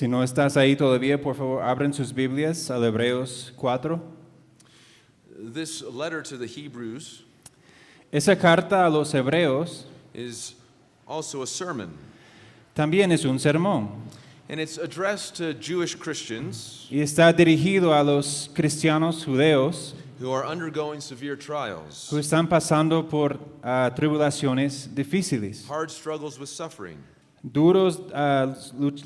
Si no estás ahí todavía, por favor, abren sus Biblias al Hebreos 4. This letter to the Hebrews Esa carta a los Hebreos is also a sermon, también es un sermón and it's addressed to Jewish Christians y está dirigido a los cristianos judeos who are undergoing severe que trials, están pasando por tribulaciones difíciles, hard struggles with suffering. duros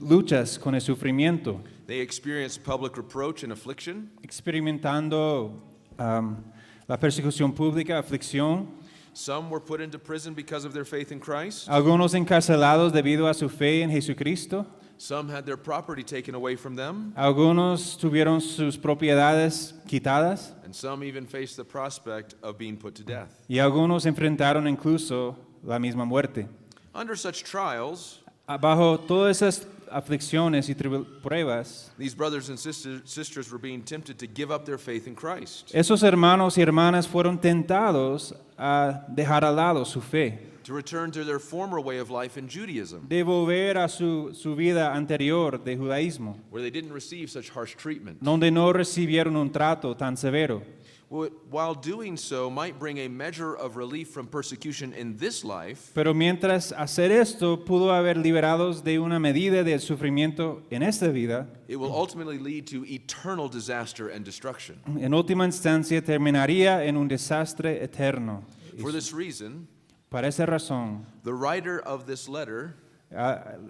luchas con el sufrimiento, They experience public reproach and affliction. experimentando la persecución pública, aflicción, Some were put into prison because of their faith in Christ. algunos encarcelados debido a su fe en Jesucristo, Some had their property taken away from them, algunos tuvieron sus propiedades quitadas and some even faced the prospect of being put to death. y algunos enfrentaron incluso la misma muerte. Under such trials, Bajo todas esas aflicciones y pruebas, these brothers and sisters were being tempted to give up their faith in Christ, esos hermanos y hermanas fueron tentados a dejar al lado su fe, to return to their former way of life in Judaism, de volver a su vida anterior de judaísmo, where they didn't receive such harsh treatment. donde no recibieron un trato tan severo. While doing so might bring a measure of relief from persecution in this life, Pero mientras hacer esto pudo haber liberados de una medida de sufrimiento en esta vida, it will ultimately lead to eternal disaster and destruction. en última instancia terminaría en un desastre eterno. For this reason, Para esa razón, the writer of this letter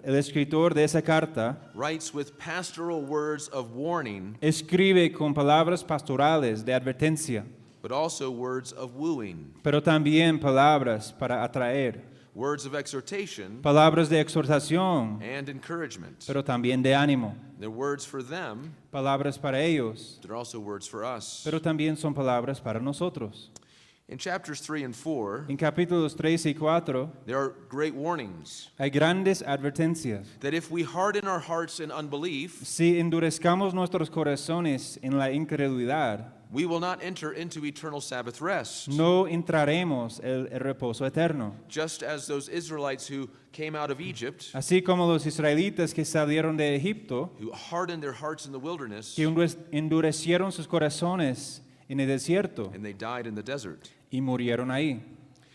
el escritor de esa carta writes with pastoral words of warning, escribe con palabras pastorales de advertencia, but also words of wooing, pero también palabras para atraer, words of exhortation palabras de exhortación, and encouragement. pero también de ánimo, They're words for them, palabras para ellos, they're also words for us. pero también son palabras para nosotros. In chapters 3 and 4, En capítulos 3 y 4 there are great warnings hay grandes advertencias. that if we harden our hearts in unbelief, Si endurezcamos nuestros corazones en la incredulidad, we will not enter into eternal Sabbath rest. no entraremos el reposo eterno. Just as those Israelites who came out of Egypt, Así como los israelitas que salieron de Egipto, who hardened their hearts in the wilderness, que endurecieron sus corazones en el desierto and they died in the desert. y murieron ahí.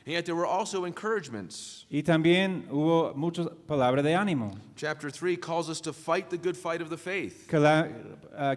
And yet there were also encouragements. Y también hubo muchas palabras de ánimo. Chapter 3 calls us to fight the good fight of the faith, Que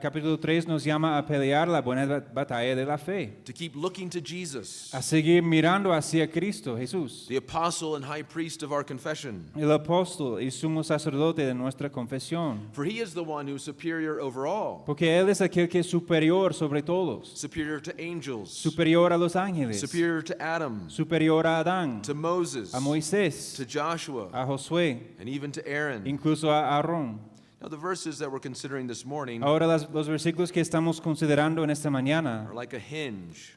capítulo 3 nos llama a pelear la buena batalla de la fe, to keep looking to Jesus, a seguir mirando hacia Cristo Jesús, the apostle and high priest of our confession. el apóstol y sumo sacerdote de nuestra confesión. For he is the one who is superior over all, Porque Él es aquel que es superior sobre todos, superior to angels, superior a los ángeles, superior to Adam, superior a Adán, to Moses, a Moisés, to Joshua, a Josué, and even to Aaron. incluso a Aarón. Now the verses that we're considering this morning Ahora los versículos que estamos considerando en esta mañana are like a hinge.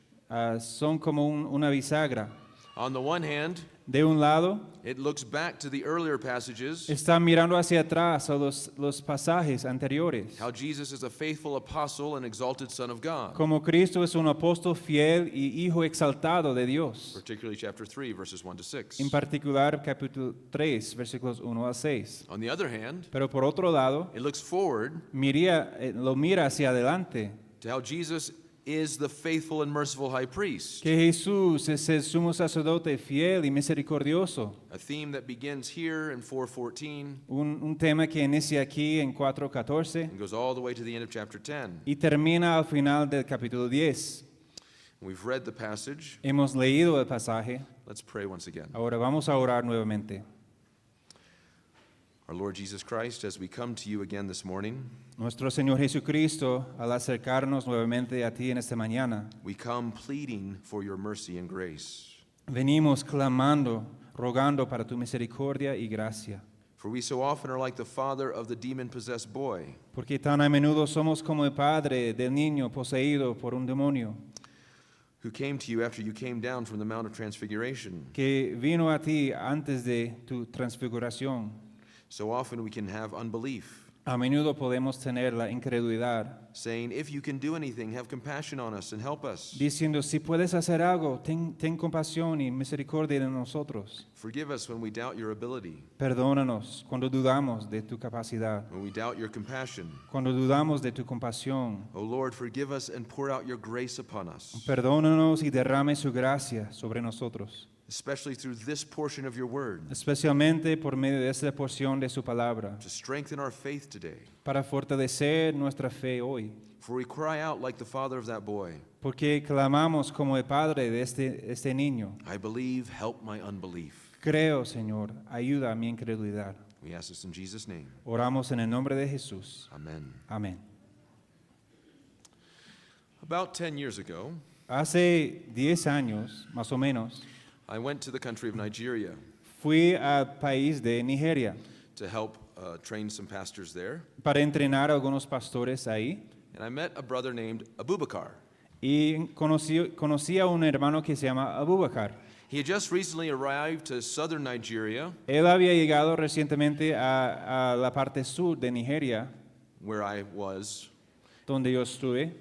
son como una bisagra. On the one hand, De un lado, it looks back to the earlier passages, está mirando hacia atrás a los pasajes anteriores. how Jesus is a faithful apostle and exalted Son of God, Como Cristo es un apóstol fiel y hijo exaltado de Dios. particularly chapter 3, verses 1 to 6. En particular, capítulo 3, versículos 1 a 6. On the other hand, Pero por otro lado, it looks forward lo mira hacia adelante. to how Jesus is the faithful and merciful high priest, Que Jesús es el sumo sacerdote fiel y misericordioso. a theme that begins here in 4:14 Un tema que inicia aquí en 4:14 and goes all the way to the end of chapter 10. y termina al final del capítulo 10. We've read the passage. Hemos leído el pasaje. Let's pray once again. Ahora vamos a orar nuevamente. Our Lord Jesus Christ, as we come to you again this morning, Nuestro Señor Jesucristo, al acercarnos nuevamente a ti en esta mañana, we come pleading for your mercy and grace. venimos clamando, rogando para tu misericordia y gracia. For we so often are like the father of the demon-possessed boy, Porque tan a menudo somos como el padre del niño poseído por un demonio, who came to you after you came down from the Mount of Transfiguration. que vino a ti antes de tu transfiguración. So often we can have unbelief. A menudo podemos tener la incredulidad, saying, "If you can do anything, have compassion on us and help us. diciendo, si puedes hacer algo, ten compasión y misericordia de nosotros. Forgive us when we doubt your ability, Perdónanos cuando dudamos de tu capacidad, when we doubt your compassion. cuando dudamos de tu compasión. O Lord, forgive us and pour out your grace upon us, Perdónanos y derrame su gracia sobre nosotros, especially through this portion of your word, especialmente por medio de esta porción de su palabra, to strengthen our faith today. para fortalecer nuestra fe hoy. For we cry out like the father of that boy, Porque clamamos como el padre de este niño. I believe, help my unbelief." Creo, Señor, ayuda a mi incredulidad. We ask this in Jesus' name. Oramos en el nombre de Jesús. Amen. Amén. About 10 years ago, Hace 10 años, más o menos, I went to the country of Nigeria fui al país de Nigeria to help train some pastors there, para entrenar a algunos pastores ahí. and I met a brother named Abubakar. Y conocí a un hermano que se llama Abubakar. He had just recently arrived to southern Nigeria, Él había llegado recientemente a la parte sur de Nigeria, where I was, donde yo estuve.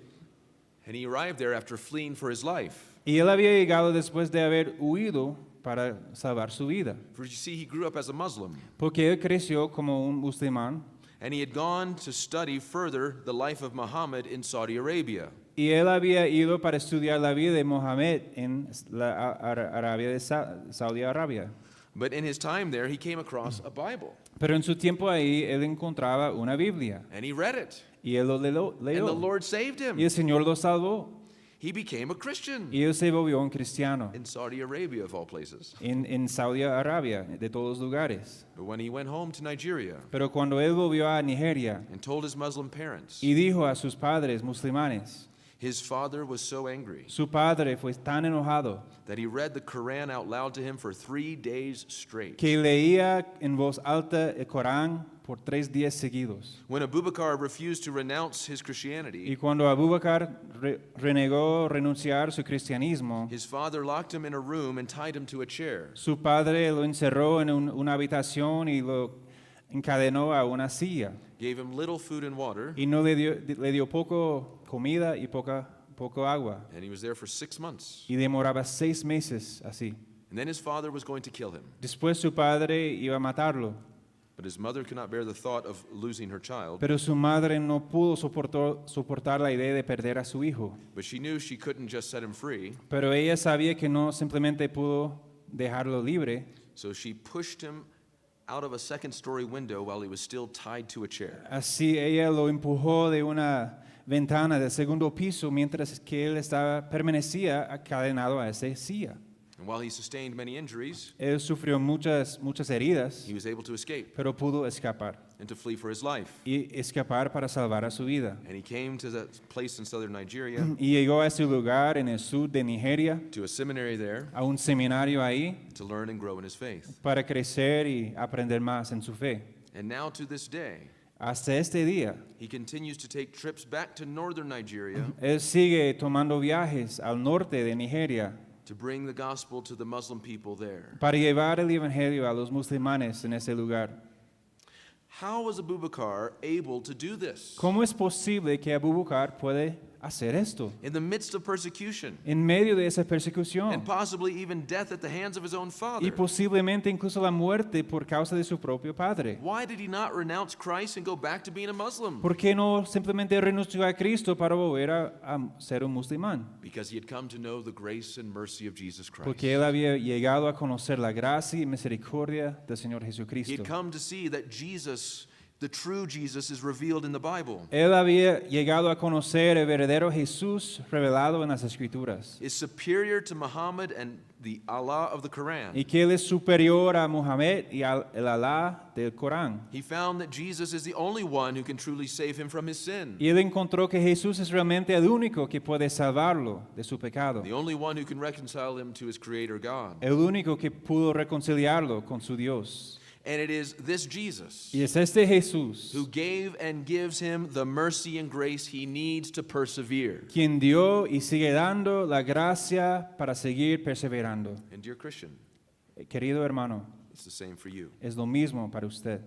and he arrived there after fleeing for his life. Y él había llegado después de haber huido para salvar su vida. For you see, he grew up as a Muslim, Porque él creció como un musulmán and he had gone to study further the life of Muhammad in Saudi Arabia. y él había ido para estudiar la vida de Mohammed en la Arabia de Saudi Arabia. But in his time there, he came across a Bible, Pero en su tiempo ahí él encontraba una Biblia and he read it, y él lo and the leyó. Lord saved Y him. el Señor lo salvó He became a Christian y él se volvió un cristiano in Saudi Arabia, of all places. en Saudi Arabia, de todos lugares. But when he went home to Nigeria Pero cuando él volvió a Nigeria and told his Muslim parents, y dijo a sus padres musulmanes, his father was so angry su padre fue tan enojado that he read the Quran out loud to him for 3 days straight. que leía en voz alta el Corán por 3 días seguidos. When Abubakar refused to renounce his Y Christianity, cuando Abubakar renegó renunciar su cristianismo, his father locked him in a room and tied him to a chair. su padre lo encerró en una habitación y lo encadenó a una silla. Gave him little food and water, Y no le dio poco comida y poco agua. and he was there for 6 months. Y demoraba 6 meses así. And then his father was going to kill him. Después su padre iba a matarlo. But his mother could not bear the thought of losing her child, Pero su madre no pudo soportar la idea de perder a su hijo. but she knew she couldn't just set him free, Pero ella sabía que no simplemente pudo dejarlo libre. so she pushed him out of a second-story window while he was still tied to a chair. Así ella lo empujó de una ventana del segundo piso mientras que él permanecía encadenado a esa silla. And while he sustained many injuries, Él sufrió muchas he heridas, was able to escape pero pudo escapar and to flee for his life. y escapar para salvar a su vida. And he came to that place in southern Nigeria, Y llegó a ese lugar en el sur de Nigeria, to a seminary there, a un seminario ahí, to learn and grow in his faith. para crecer y aprender más en su fe. And now to this day, Hasta este día, he continues to take trips back to northern Nigeria él sigue tomando viajes al norte de Nigeria to bring the gospel to the Muslim people there. para llevar el evangelio a los musulmanes en ese lugar. How was Abubakar able to do this? ¿Cómo es posible que Abubakar puede hacer esto In the midst of persecution en medio de esa and persecución possibly even death at the hands of his own y father? posiblemente incluso la muerte por causa de su propio padre? Why did he not renounce Christ and go back to being a Muslim? ¿Por qué no simplemente renunció a Cristo para volver a ser un musulmán? Because he had come to know the grace and mercy of Jesus Christ. Porque él había llegado a conocer la gracia y misericordia del Señor He Jesucristo. had come to see that Jesus, the true Jesus, is revealed in the Bible, Él había llegado a conocer el verdadero Jesús revelado en las Escrituras is superior to Muhammad and the Allah of the Quran. y que él es superior a Muhammad y al el Alá del Corán. He found that Jesus is the only one who can truly save him from his sin, Y él encontró que Jesús es realmente el único que puede salvarlo de su pecado, the only one who can reconcile him to his Creator God. el único que pudo reconciliarlo con su Dios. And it is this Jesus Y es este Jesús who gave and gives him the mercy and grace he needs to persevere. quien dio y sigue dando la gracia para seguir perseverando. And dear Christian, Querido hermano, it's the same for you. es lo mismo para usted.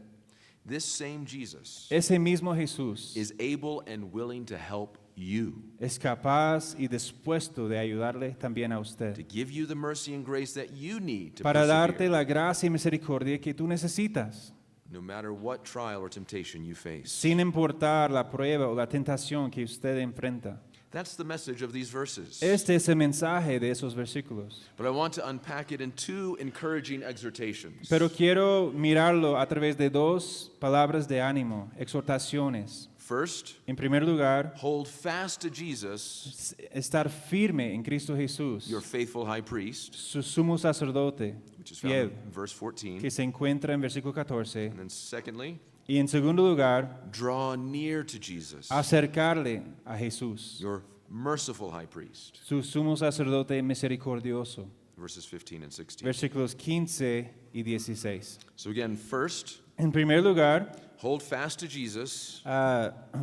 This same Jesus ese mismo Jesús is able and willing to help you, es capaz y dispuesto de ayudarle también a to usted give you the mercy and grace that you need to para darte persevere, la gracia y misericordia que tú necesitas, no matter what trial or temptation you face. sin importar la prueba o la tentación que usted enfrenta. That's the message of these verses. Este es el mensaje de esos versículos. But I want to unpack it in two encouraging exhortations. Pero quiero mirarlo a través de dos palabras de ánimo, exhortaciones. First, En primer lugar, hold fast to Jesus, estar firme en Cristo Jesús, your faithful high priest, su sumo sacerdote which is found fiel, in verse 14. que se encuentra en versículo 14. And then secondly, Y en segundo lugar, draw near to Jesus, acercarle a Jesús, your merciful high priest, su sumo sacerdote misericordioso. verses 15 and 16. Versículos 15 y 16. So again, first, En primer lugar, hold fast to Jesus,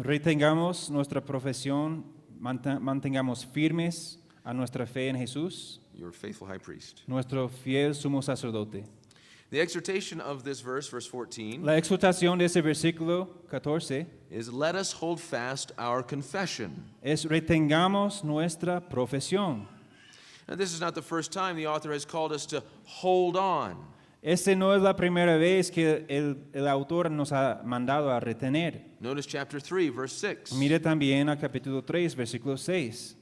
retengamos nuestra profesión, mantengamos firmes a nuestra fe en Jesús, your faithful high priest. nuestro fiel sumo sacerdote. The exhortation of this verse, verse 14, La exhortación de ese versículo 14 is let us hold fast our confession. es retengamos nuestra profesión. Now, this is not the first time the author has called us to hold on. Este no es la primera vez que el autor nos ha mandado a retener. Notice chapter 3, verse 6. Mire también al capítulo 3, versículo 6.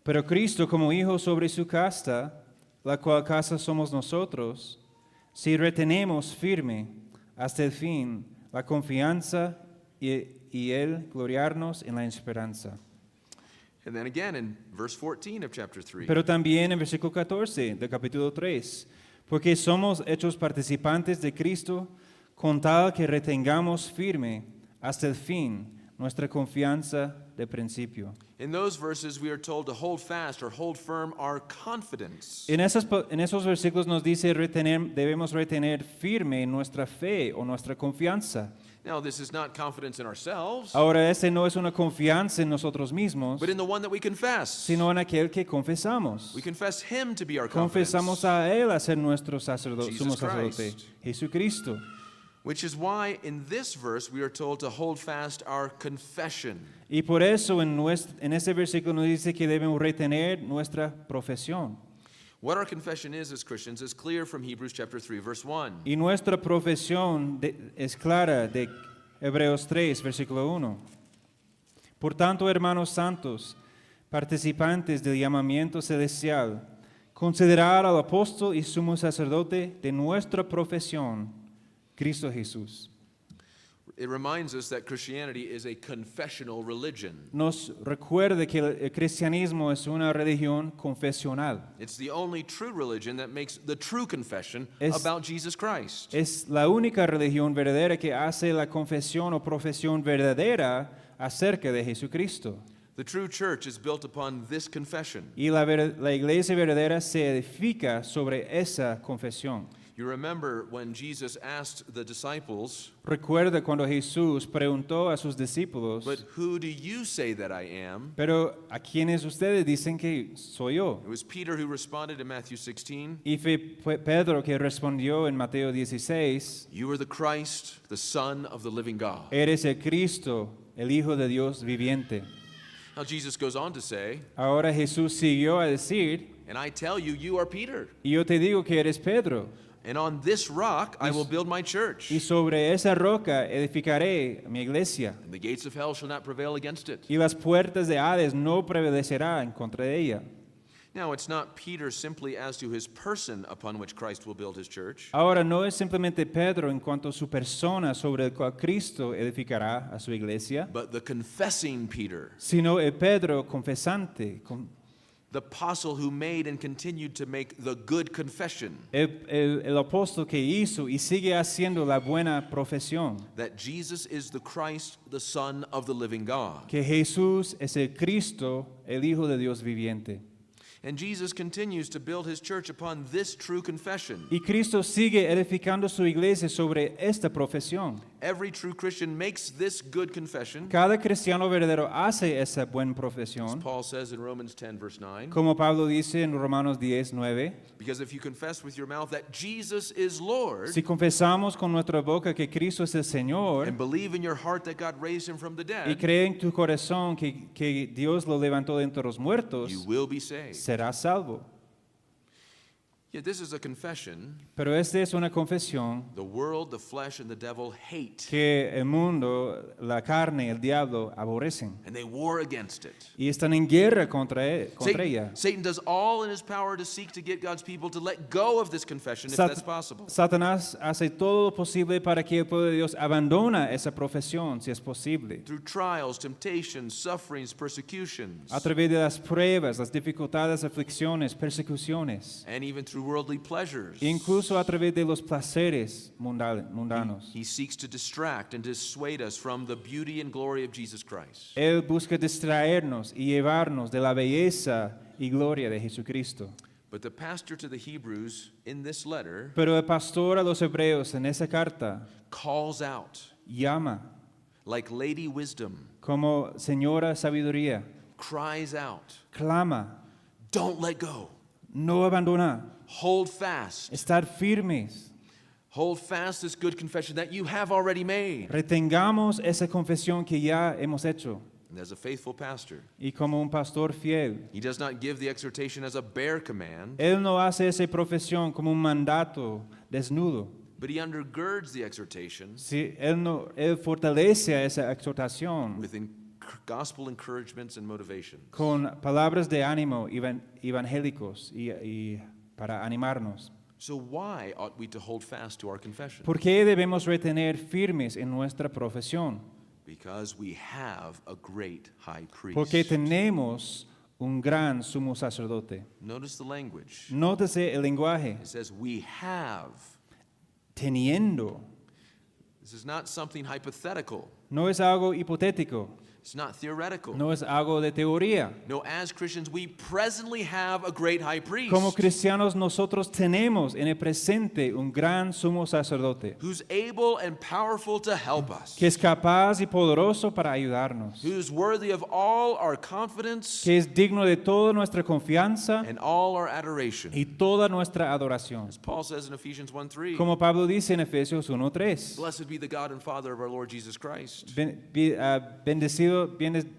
Pero Cristo como hijo sobre su casta, la cual casa somos nosotros, si retenemos firme hasta el fin la confianza y el gloriarnos en la esperanza. And then again in verse 14 of chapter 3. Pero también en versículo 14 del capítulo 3, porque somos hechos participantes de Cristo con tal que retengamos firme hasta el fin nuestra confianza de principio. In those verses, we are told to hold fast or hold firm our confidence. En esos versículos nos dice debemos retener firme nuestra fe o nuestra confianza. Now, this is not confidence in ourselves, Ahora, ese no es una confianza en nosotros mismos, but in the one that we confess. sino en aquel que confesamos. We confess Him to be our confidence, Confesamos a Él a ser nuestro sacerdote, Jesus sumo sacerdote, Christ. Jesucristo. which is why in this verse we are told to hold fast our confession. Y por eso en ese versículo nos dice que debemos retener nuestra profesión. What our confession is as Christians is clear from Hebrews chapter 3, verse 1. Y nuestra profesión es clara de Hebreos 3, versículo 1. Por tanto, hermanos santos, participantes del llamamiento celestial, considerad al apóstol y sumo sacerdote de nuestra profesión, Cristo Jesús. It reminds us that Christianity is a confessional religion. Nos recuerda que el cristianismo es una religión confesional. It's the only true religion that makes the true confession Es- about Jesus Christ. Es la única religión verdadera que hace la confesión o profesión verdadera acerca de Jesucristo. The true church is built upon this confession. Y la iglesia verdadera se edifica sobre esa confesión. You remember when Jesus asked the disciples, Recuerda cuando Jesús preguntó a sus discípulos, "But who do you say that I am?" pero ¿a quiénes ustedes dicen que soy yo? It was Peter who responded in Matthew 16, Y fue Pedro que respondió en Mateo 16, "You are the Christ, the Son of the living God." eres el Cristo, el Hijo de Dios viviente. Now Jesus goes on to say, Ahora Jesús siguió a decir, "And I tell you, you are Peter, y yo te digo que eres Pedro, and on this rock I will build my church, y sobre esa roca edificaré mi iglesia, and the gates of hell shall not prevail against it." y las puertas de Hades no prevalecerán en contra de ella. Now, it's not Peter simply as to his person upon which Christ will build his church, Ahora no es simplemente Pedro en cuanto a su persona sobre el cual Cristo edificará a su iglesia, but the confessing Peter, sino el Pedro confesante, the apostle who made and continued to make the good confession el apóstol que hizo y sigue haciendo la buena profesión, that Jesus is the Christ, the Son of the living God. que Jesús es el Cristo, el Hijo de Dios viviente. And Jesus continues to build his church upon this true confession. Y Cristo sigue edificando su iglesia sobre esta profesión. Every true Christian makes this good confession, Cada cristiano verdadero hace esa buena as profesión, Paul says in Romans 10, verse 9. como Pablo dice en Romanos 10:9. Because if you confess with your mouth that Jesus is Lord, Si confesamos con nuestra boca que Cristo es el Señor and believe in your heart that God raised him from the y dead, cree en tu corazón que Dios lo levantó de entre los muertos, you will be saved. serás salvo. Yet this is a confession Pero esta es una confesión the world, the flesh, and the devil hate, que el mundo, la carne, el diablo aborrecen and they war against it. y están en guerra contra ella. Satan does all in his power to seek to get God's people to let go of this confession if that's possible. Satanás hace todo lo posible para que el pueblo de Dios abandone esa profesión, si es posible. Through trials, temptations, sufferings, persecutions, A través de las pruebas, las dificultades, aflicciones, persecuciones, and even through worldly pleasures. incluso a través de los placeres mundanos. He seeks to distract and dissuade us from the beauty and glory of Jesus Christ. Él busca distraernos y llevarnos de la belleza y gloria de Jesucristo. But the pastor to the Hebrews in this letter Pero el pastor a los hebreos en esa carta calls out, llama like Lady Wisdom, como señora sabiduría, cries out, clama, don't let go. no abandonar, Hold fast. estar firmes. Hold fast this good confession that you have already made. Retengamos esa confesión que ya hemos hecho. And as a faithful pastor, Y como un pastor fiel, he does not give the exhortation as a bare command, él no hace esa profesión como un mandato desnudo. but he undergirds the exhortation Si él fortalece a esa exhortación with gospel encouragements and motivations. con palabras de ánimo evangélicos y para animarnos. So why ought we to hold fast to our confession? ¿Por qué debemos retener firmes en nuestra profesión? Because we have a great high priest. Porque tenemos un gran sumo sacerdote. Notice the language. Nótese el lenguaje. It says we have. Teniendo. This is not something hypothetical. No es algo hipotético. It's not theoretical. No es algo de teoría. No, as Christians, we presently have a great high priest Como cristianos nosotros tenemos en el presente un gran sumo sacerdote who's able and powerful to help us, que es capaz y poderoso para ayudarnos, who's worthy of all our confidence que es digno de toda nuestra confianza and all our adoration. y toda nuestra adoración. As Paul says in Ephesians 1:3, Como Pablo dice en Efesios 1:3, blessed be the God and Father of our Lord Jesus Christ,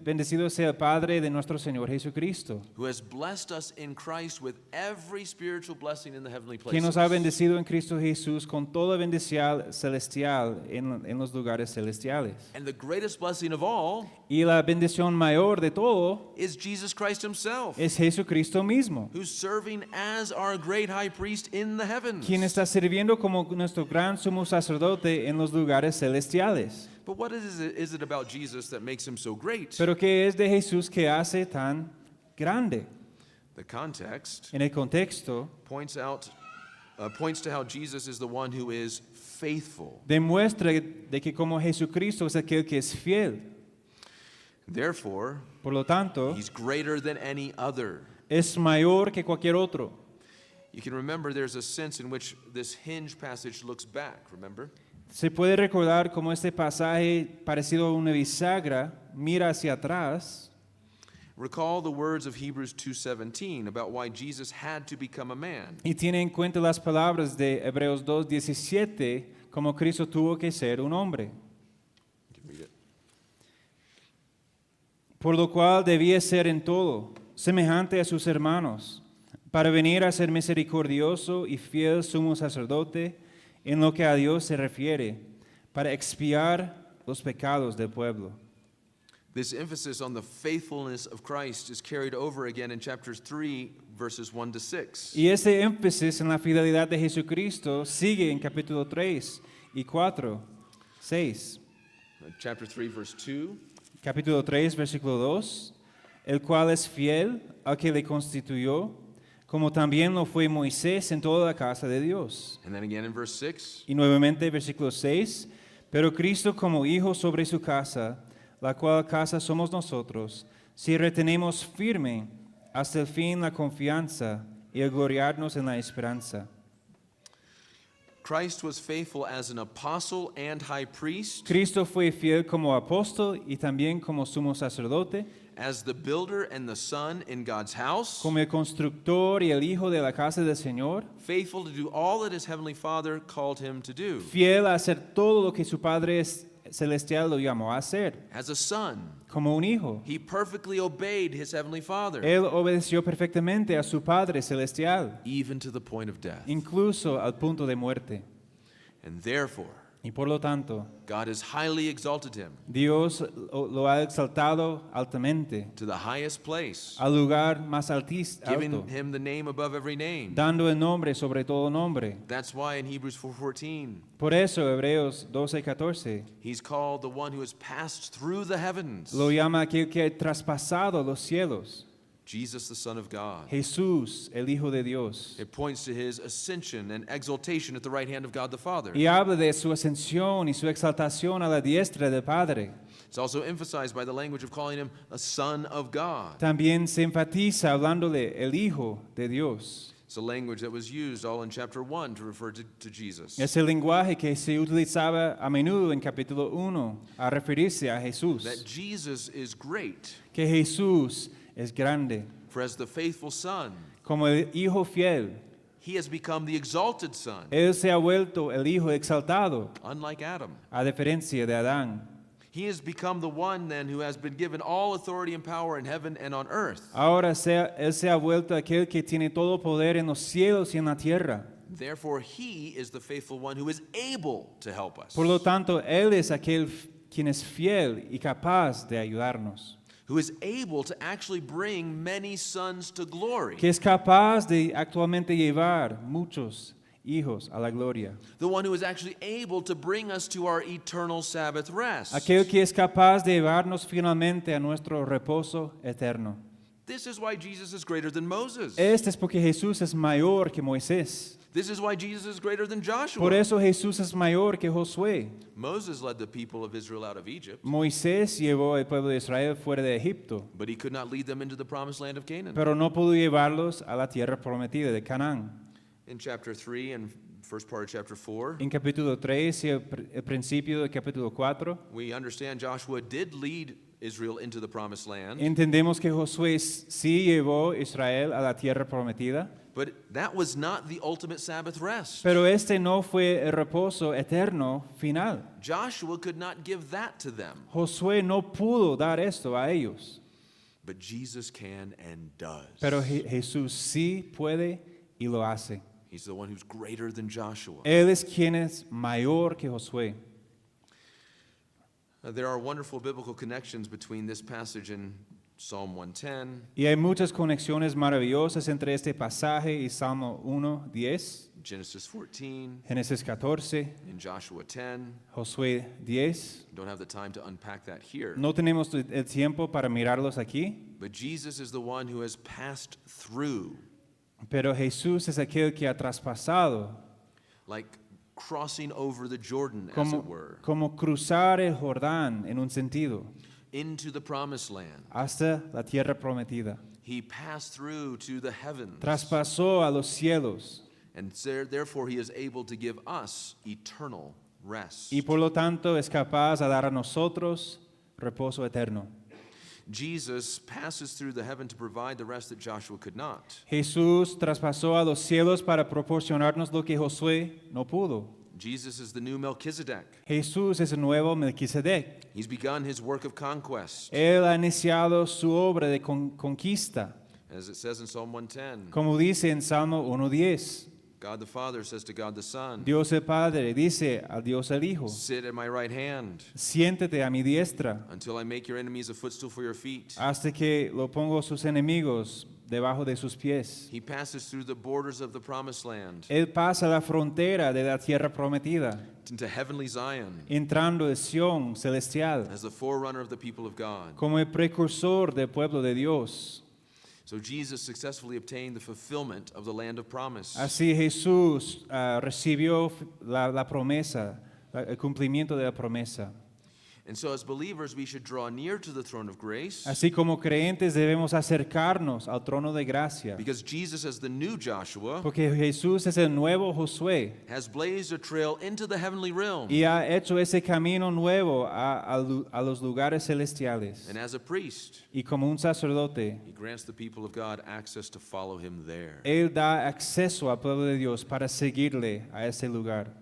bendecido sea el Padre de nuestro Señor Jesucristo, who has blessed us in Christ with every spiritual blessing in the heavenly que nos ha places. bendecido en Cristo Jesús con toda bendición celestial en los lugares celestiales. And the greatest blessing of all Y la bendición mayor de todo is Jesus Christ himself, es Jesucristo mismo, who's serving as our great high priest in the heavens. quien está sirviendo como nuestro gran sumo sacerdote en los lugares celestiales. But what is it about Jesus that makes him so great? Pero ¿qué es de Jesús que hace tan grande? The context En el contexto, points to how Jesus is the one who is faithful. demuestra de que como Jesucristo es aquel que es fiel. Therefore, Por lo tanto, he's greater than any other. es mayor que cualquier otro. You can remember there's a sense in which this hinge passage looks back, remember? Se puede recordar como este pasaje parecido a una bisagra mira hacia atrás. Recall the words of Hebrews 2:17 about why Jesus had to become a man. Y tiene en cuenta las palabras de Hebreos 2:17 como Cristo tuvo que ser un hombre. You can read it. Por lo cual debía ser en todo semejante a sus hermanos, para venir a ser misericordioso y fiel sumo sacerdote en lo que a Dios se refiere, para expiar los pecados del pueblo. This emphasis on the faithfulness of Christ is carried over again in chapters 3, verses 1 to 6. Y ese énfasis en la fidelidad de Jesucristo sigue en capítulo 3 y 4, 6. Chapter 3, verse 2. Capítulo 3, versículo 2, el cual es fiel al que le constituyó, como también lo fue Moisés en toda la casa de Dios. And then again in verse 6. Y nuevamente versículo 6, pero Cristo como hijo sobre su casa, la cual casa somos nosotros, si retenemos firme hasta el fin la confianza y el gloriarnos en la esperanza. Christ was faithful as an apostle and high priest, Cristo fue fiel como apóstol y también como sumo sacerdote, as the builder and the son in God's house, como el constructor y el hijo de la casa del Señor, faithful to do all that his heavenly Father called him to do. fiel a hacer todo lo que su Padre celestial lo llamó a hacer, As a son, como un hijo. he perfectly obeyed his heavenly Father, Él obedeció perfectamente a su Padre celestial, even to the point of death. incluso al punto de muerte. And therefore, Y por lo tanto, God has highly exalted him Dios lo ha exaltado altamente, to the highest place, al lugar más alto, giving him the name above every name. dando el nombre sobre todo nombre. That's why in Hebrews 4:14, Por eso, Hebreos 12:14, he's called the one who has passed through the heavens, lo llama aquel que ha traspasado los cielos, Jesus the Son of God. Jesús, el Hijo de Dios. It points to his ascension and exaltation at the right hand of God the Father. Y habla de su ascensión y su exaltación a la diestra del Padre. It's also emphasized by the language of calling him a son of God. También se enfatiza hablándole el Hijo de Dios. It's a language that was used all in chapter 1 to refer to Jesus. Es el lenguaje que se utilizaba a menudo en capítulo 1 a referirse a Jesús. That Jesus is great, Que Jesús es grande. for as the faithful Son, Como el Hijo fiel, he has become the exalted Son, Él se ha vuelto el Hijo exaltado, unlike Adam. a diferencia de Adán. He has become the one then who has been given all authority and power in heaven and on earth. Ahora Él se ha vuelto aquel que tiene todo poder en los cielos y en la tierra. Therefore, he is the faithful one who is able to help us, Por lo tanto, Él es aquel quien es fiel y capaz de ayudarnos, who is able to actually bring many sons to glory, que es capaz de actualmente llevar muchos hijos a la gloria, the one who is actually able to bring us to our eternal Sabbath rest. aquel que es capaz de llevarnos finalmente a nuestro reposo eterno. This is why Jesus is greater than Moses. Este es porque Jesús es mayor que Moisés. This is why Jesus is greater than Joshua. Por eso Jesús es mayor que Josué. Moses led the people of Israel out of Egypt, Moisés llevó al pueblo de Israel fuera de Egipto, but he could not lead them into the promised land of Canaan. pero no pudo llevarlos a la tierra prometida de Canaán. In chapter 3 and first part of chapter 4, En capítulo 3 y el principio del capítulo 4, we understand Joshua did lead Israel into the promised land, entendemos que Josué sí llevó a Israel a la tierra prometida, but that was not the ultimate Sabbath rest. pero este no fue el reposo eterno final. Joshua could not give that to them, Josué no pudo dar esto a ellos, but Jesus can and does. pero Jesús sí puede y lo hace. He's the one who's greater than Joshua. Él es quien es mayor que Josué. There are wonderful biblical connections between this passage and Psalm 110, Y hay muchas conexiones maravillosas entre este pasaje y Salmo 1:10, Genesis 14, Génesis 14, and Joshua 10. Josué 10. Don't have the time to unpack that here. No tenemos el tiempo para mirarlos aquí, But Jesus is the one who has passed through, pero Jesús es aquel que ha traspasado, like crossing over the Jordan, as it were, como cruzar el Jordán en un sentido, into the promised land. hasta la tierra prometida. He passed through to the heavens, Traspasó a los cielos and therefore he is able to give us eternal rest. y por lo tanto es capaz de dar a nosotros reposo eterno. Jesus passes through the heaven to provide the rest that Joshua could not. Jesús traspasó a los cielos para proporcionarnos lo que Josué no pudo. Jesus is the new Melchizedek. Jesús es el nuevo Melquisedec. He's begun his work of conquest. Él ha iniciado su obra de conquista, As it says in Psalm 110, como dice en Salmo 1:10. God the Father says to God the Son, Dios el Padre dice al Dios el Hijo, sit at my right hand siéntate a mi diestra until I make your enemies a footstool for your feet. hasta que lo pongo sus enemigos debajo de sus pies. He passes through the borders of the promised land Él pasa la frontera de la tierra prometida, into heavenly Zion entrando en Sión celestial, as the forerunner of the people of God. como el precursor del pueblo de Dios. So Jesus successfully obtained the fulfillment of the land of promise. Así Jesús recibió la promesa, el cumplimiento de la promesa. And so as believers, we should draw near to the throne of grace Así como creyentes debemos acercarnos al trono de gracia, because Jesus, as the new Joshua, porque Jesús es el nuevo Josué has blazed a trail into the heavenly realm. y ha hecho ese camino nuevo a los lugares celestiales. And as a priest, Y como un sacerdote, he grants the people of God access to follow him there. Él da acceso al pueblo de Dios para seguirle a ese lugar.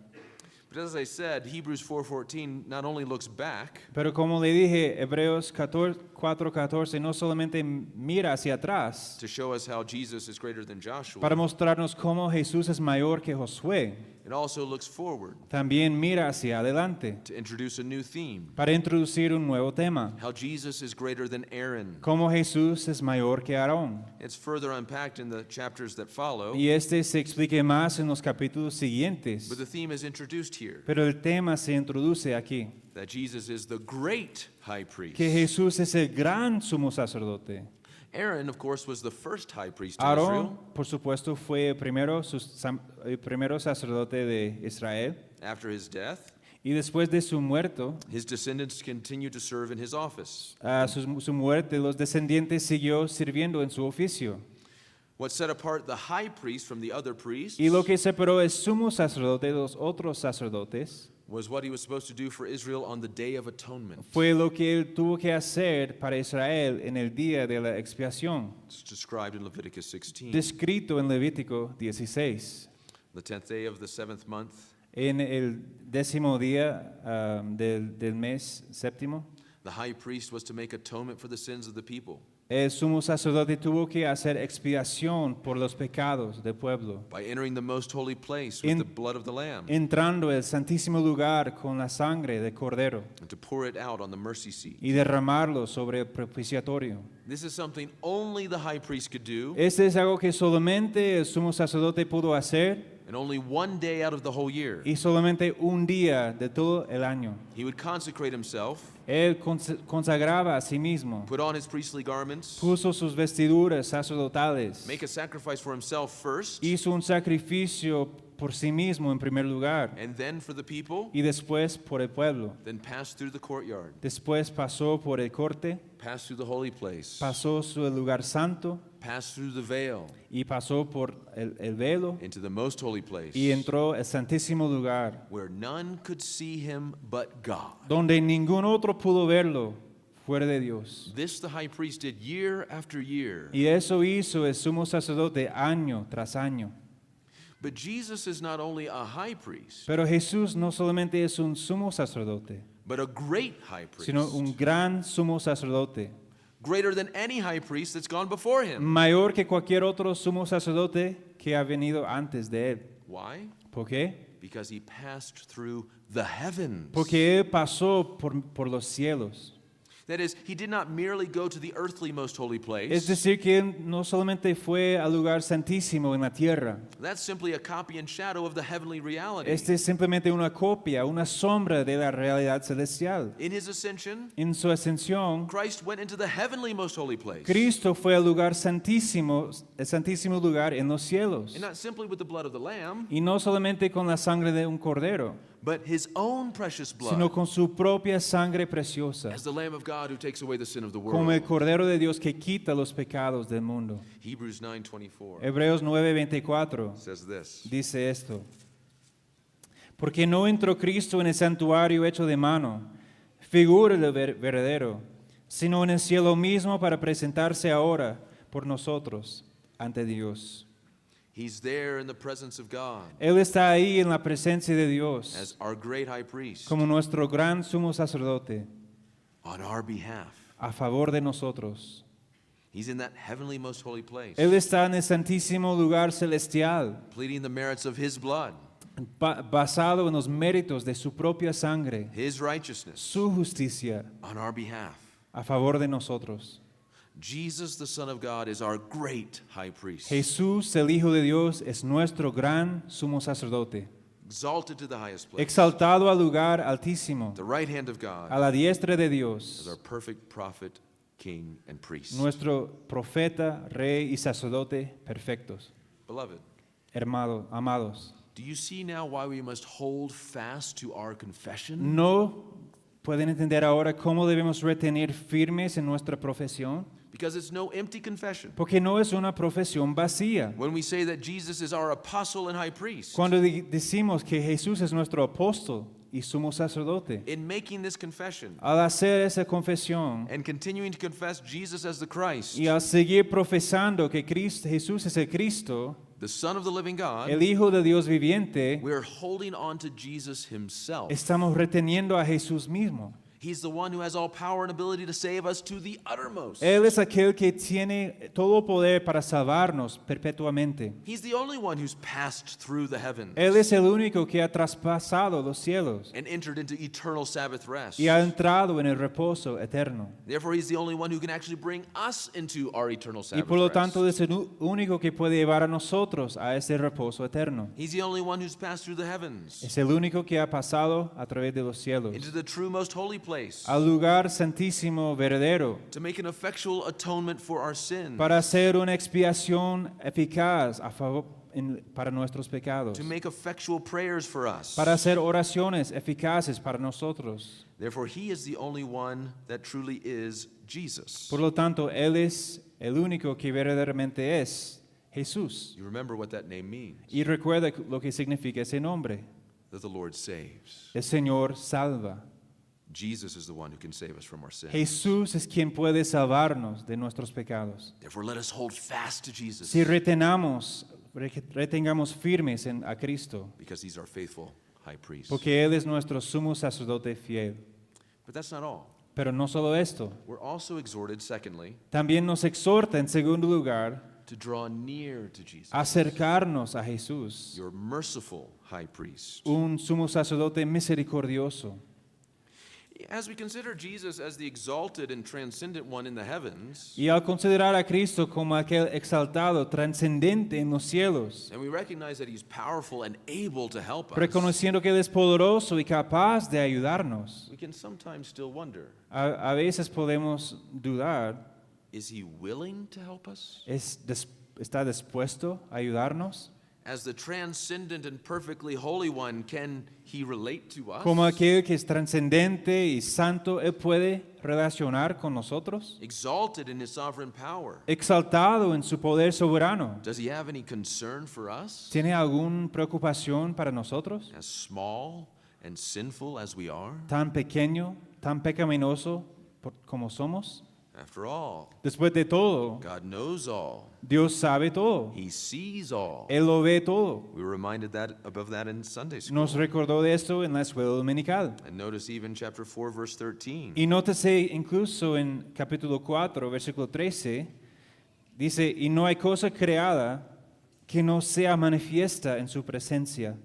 But as I said, Hebrews 4:14 not only looks back, Pero como le dije, Hebreos 4:14 no solamente mira hacia atrás to show us how Jesus is greater than Joshua, para mostrarnos cómo Jesús es mayor que Josué, it also looks forward también mira hacia adelante to introduce a new theme, para introducir un nuevo tema, how Jesus is greater than Aaron. cómo Jesús es mayor que Aarón. It's further unpacked in the chapters that follow, Y este se explique más en los capítulos siguientes, but the theme is introduced here, pero el tema se introduce aquí, that Jesus is the great high priest. que Jesús es el gran sumo sacerdote. Aaron, of course, was the first high priest in Aarón, Israel. por supuesto, fue el primero sacerdote de Israel. After his death, Y después de su muerte, his descendants continued to serve in his office. su muerte, los descendientes siguió sirviendo en su oficio. What set apart the high priest from the other priests Y lo que separó el sumo sacerdote de los otros sacerdotes was what he was supposed to do for Israel on the Day of Atonement. fue lo que él tuvo que hacer para Israel en el día de la expiación, It's described in Leviticus 16. descrito en Levítico 16. The 10th day of the 7th month, En el 10º día del mes séptimo, the high priest was to make atonement for the sins of the people el sumo sacerdote tuvo que hacer expiación por los pecados del pueblo, by entering the most holy place with In- the blood of the lamb entrando al santísimo lugar con la sangre del cordero and to pour it out on the mercy seat. y derramarlo sobre el propiciatorio. This is something only the high priest could do, Este es algo que solamente el sumo sacerdote pudo hacer and only one day out of the whole year. y solamente un día de todo el año. He would consecrate himself, Él consagraba a sí mismo, put on his priestly garments, puso sus vestiduras sacerdotales, make a sacrifice for himself first, hizo un sacrificio por sí mismo en primer lugar and then for the people, y después por el pueblo. then pass through the courtyard, Después pasó por el corte, pass through the holy place, pasó su lugar santo pass through the veil y pasó por el velo into the most holy place, y entró al santísimo lugar, where none could see him but God. donde ningún otro pudo verlo fuera de Dios. This the high priest did year after year. Y eso hizo el sumo sacerdote año tras año. But Jesus is not only a high priest, Pero Jesús no solamente es un sumo sacerdote, but a great high priest, sino un gran sumo sacerdote, greater than any high priest that's gone before him. mayor que cualquier otro sumo sacerdote que ha venido antes de él. Why? ¿Por qué? Because he passed through the heavens. Porque él pasó por los cielos. That is, he did not merely go to the earthly most holy place. Es decir, que él no solamente fue al lugar santísimo en la tierra. That's simply a copy and shadow of the heavenly reality. Este es simplemente una copia, una sombra de la realidad celestial. In his ascension, En su ascensión, Christ went into the heavenly most holy place. Cristo fue al lugar santísimo, el santísimo lugar en los cielos. And not simply with the blood of the Lamb, Y no solamente con la sangre de un cordero, but his own precious blood, sino con su propia sangre preciosa, as the Lamb of God who takes away the sin of the como el world. cordero de Dios que quita los pecados del mundo. Hebrews 9:24 Hebreos 9:24 says this. dice esto: porque no entró Cristo en el santuario hecho de mano, figura del verdadero, sino en el cielo mismo para presentarse ahora por nosotros ante Dios. He's there in the presence of God Él está ahí en la presencia de Dios, as our great high priest como nuestro gran sumo sacerdote, on our behalf. a favor de nosotros. He's in that heavenly most holy place, Él está en el santísimo lugar celestial, pleading the merits of his blood, basado en los méritos de su propia sangre, his righteousness su justicia, on our behalf. a favor de nosotros. Jesus, the Son of God, is our great high priest, Jesús, el Hijo de Dios, es nuestro gran sumo sacerdote, exalted to the highest place, exaltado al lugar altísimo, the right hand of a God, la diestra de as Dios, our perfect prophet, king, and priest. nuestro profeta, rey y sacerdote perfectos. Beloved, Amados, do you see now why we must hold fast to our confession? ¿no ¿Pueden entender ahora cómo debemos retener firmes en nuestra profesión? Because it's no empty confession. Porque no es una profesión vacía. When we say that Jesus is our apostle and high priest, Cuando decimos que Jesús es nuestro apóstol y sumo sacerdote, in making this confession al hacer esa confesión and continuing to confess Jesus as the Christ, y al seguir profesando que Jesús es el Cristo, the Son of the living God, el Hijo de Dios viviente, we are holding on to Jesus himself. estamos reteniendo a Jesús mismo. He's the one who has all power and ability to save us to the uttermost. Él es aquel que tiene todo poder para salvarnos perpetuamente. He's the only one who's passed through the heavens Él es el único que ha traspasado los cielos and entered into eternal Sabbath rest. y ha entrado en el reposo eterno. Therefore, he's the only one who can actually bring us into our eternal Y Sabbath por lo rest. tanto es el único que puede llevar a nosotros a ese reposo eterno. He's the only one who's passed through the heavens Es el único que ha pasado a través de los cielos into the true most holy place al lugar santísimo verdadero to make an effectual atonement for our sins, para hacer una expiación eficaz para nuestros pecados, to make effectual prayers for us. para hacer oraciones eficaces para nosotros. Therefore, he is the only one that truly is Jesus. Por lo tanto, Él es el único que verdaderamente es Jesús. You remember what that name means, Y recuerda lo que significa ese nombre. that the Lord saves. El Señor salva. Jesus is the one who can save us from our sins. Jesús es quien puede salvarnos de nuestros pecados. Therefore, let us hold fast to Jesus Si retengamos firmes a Cristo, because he's our faithful high priest. porque Él es nuestro sumo sacerdote fiel. But that's not all. Pero no solo esto, We're also exhorted, secondly, también nos exhorta en segundo lugar to draw near to Jesus, a acercarnos a Jesús, your merciful high priest. un sumo sacerdote misericordioso. As we consider Jesus as the exalted and transcendent one in the heavens, Y al considerar a Cristo como aquel exaltado, trascendente en los cielos, and we recognize that he's powerful and able to help us, reconociendo que Él es poderoso y capaz de ayudarnos, we can sometimes still wonder, a veces podemos dudar, is he willing to help us? ¿está dispuesto a ayudarnos? As the transcendent and perfectly holy one, can he relate to us? Como aquel que es trascendente y santo, Él puede relacionar con nosotros. Exalted in his sovereign power, Exaltado en su poder soberano. does he have any concern for us, ¿Tiene alguna preocupación para nosotros? as small and sinful as we are? Tan pequeño, tan pecaminoso como somos. After all, Después de todo, God knows all. Dios sabe todo. He sees all. Él lo ve todo. We were reminded of that in Sunday school. Nos recordó de esto en la escuela dominical. And notice even chapter 4, verse 13. Y nótese incluso en capítulo 4, versículo 13, dice, y no hay cosa creada que no sea manifiesta en su presencia.